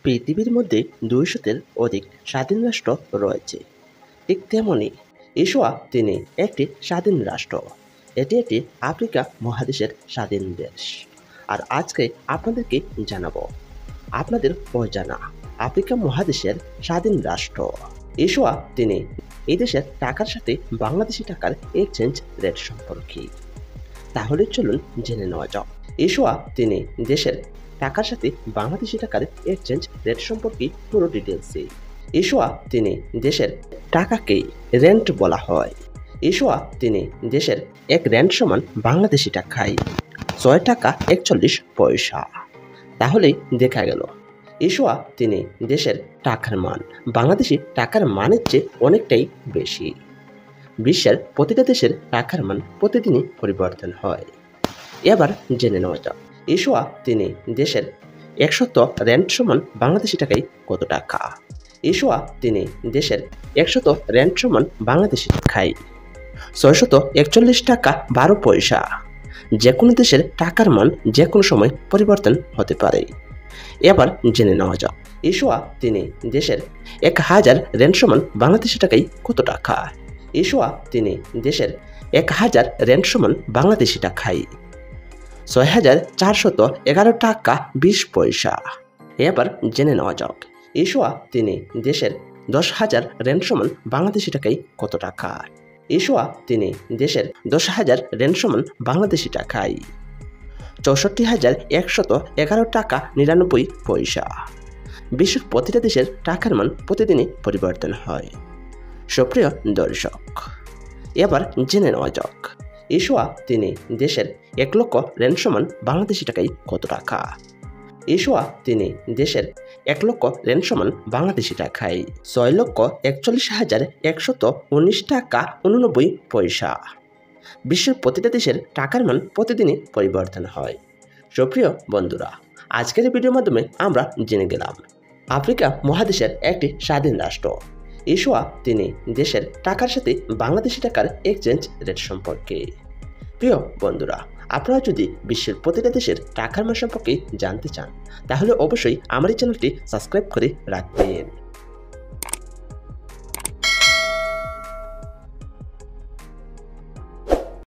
পৃথিবীর মধ্যে ২০০-র অধিক স্বাধীন রাষ্ট্র রয়েছে। ঠিক তেমনি ইসোয়া তিনি একটি স্বাধীন রাষ্ট্র। এটি একটি আফ্রিকা মহাদেশের স্বাধীন দেশ। আর আজকে আপনাদেরকে জানাবো আপনাদের অজানা আফ্রিকা মহাদেশের স্বাধীন রাষ্ট্র ইসোয়া তিনি এই দেশের টাকার সাথে বাংলাদেশি টাকার এক্সচেঞ্জ রেট সম্পর্কে। তাহলে চলুন জেনে নেওয়া যাক ইসোয়া তিনি দেশের টাকার সাথে বাংলাদেশি টাকার এক্সচেঞ্জ রেট সম্পর্কে পুরো ডিটেলসে। ইসোয়া তিনি দেশের টাকাকে রেন্ট বলা হয়। ইসোয়া তিনি দেশের এক রেন্ট সমান বাংলাদেশি টাকায় ৬ টাকা ৪১ পয়সা। তাহলেই দেখা গেল ইসোয়া তিনি দেশের টাকার মান বাংলাদেশি টাকার মানের চেয়ে অনেকটাই বেশি। বিশ্বের প্রতিটা দেশের টাকার মান প্রতিদিনই পরিবর্তন হয়। এবার জেনে নেওয়া যাক ইসোয়া তিনি দেশের ১০০ রেন্ট সমান বাংলাদেশি টাকায় কত টাকা। ইসোয়া তিনি দেশের ১০০ রেন্ট সমান বাংলাদেশি টাকায় ৬৪১ টাকা ১২ পয়সা। যে কোনো দেশের টাকার মান যে কোনো সময় পরিবর্তন হতে পারে। এবার জেনে নেওয়া যাক ইসোয়া তিনি দেশের ১০০০ রেন্ট সমান বাংলাদেশি টাকায় কত টাকা। ইসোয়া তিনি দেশের ১০০০ রেন্ট সমান বাংলাদেশি টাকায় ৬৪১১ টাকা ২০ পয়সা। এবার জেনে নেওয়া যাক ইসোয়া তিনি দেশের ১০,০০০ রেন্ট সমান বাংলাদেশি টাকায় কত টাকা। ইসোয়া তিনি দেশের ১০,০০০ রেন্ট সমান বাংলাদেশি টাকায় ৬৪,১১১ টাকা ৯৯ পয়সা। বিশ্বের প্রতিটা দেশের টাকার মান প্রতিদিনই পরিবর্তন হয়। সুপ্রিয় দর্শক, এবার জেনে নেওয়া যাক ইসোয়া তিনি দেশের ১ লক্ষ রেন্ট সমান বাংলাদেশি টাকায় কত টাকা। ইসোয়া তিনি দেশের ১ লক্ষ রেন্ট সমান বাংলাদেশি টাকায় ৬,৪১,১১৯ টাকা ৮৯ পয়সা। বিশ্বের প্রতিটা দেশের টাকার মান প্রতিদিনই পরিবর্তন হয়। সুপ্রিয় বন্ধুরা, আজকের ভিডিওর মাধ্যমে আমরা জেনে গেলাম আফ্রিকা মহাদেশের একটি স্বাধীন রাষ্ট্র ইসোয়া তিনি দেশের টাকার সাথে বাংলাদেশি টাকার এক্সচেঞ্জ রেট সম্পর্কে। প্রিয় বন্ধুরা, আপনারা যদি বিশ্বের প্রতিটা দেশের টাকার মান সম্পর্কে জানতে চান তাহলে অবশ্যই আমার এই চ্যানেলটি সাবস্ক্রাইব করে রাখবেন।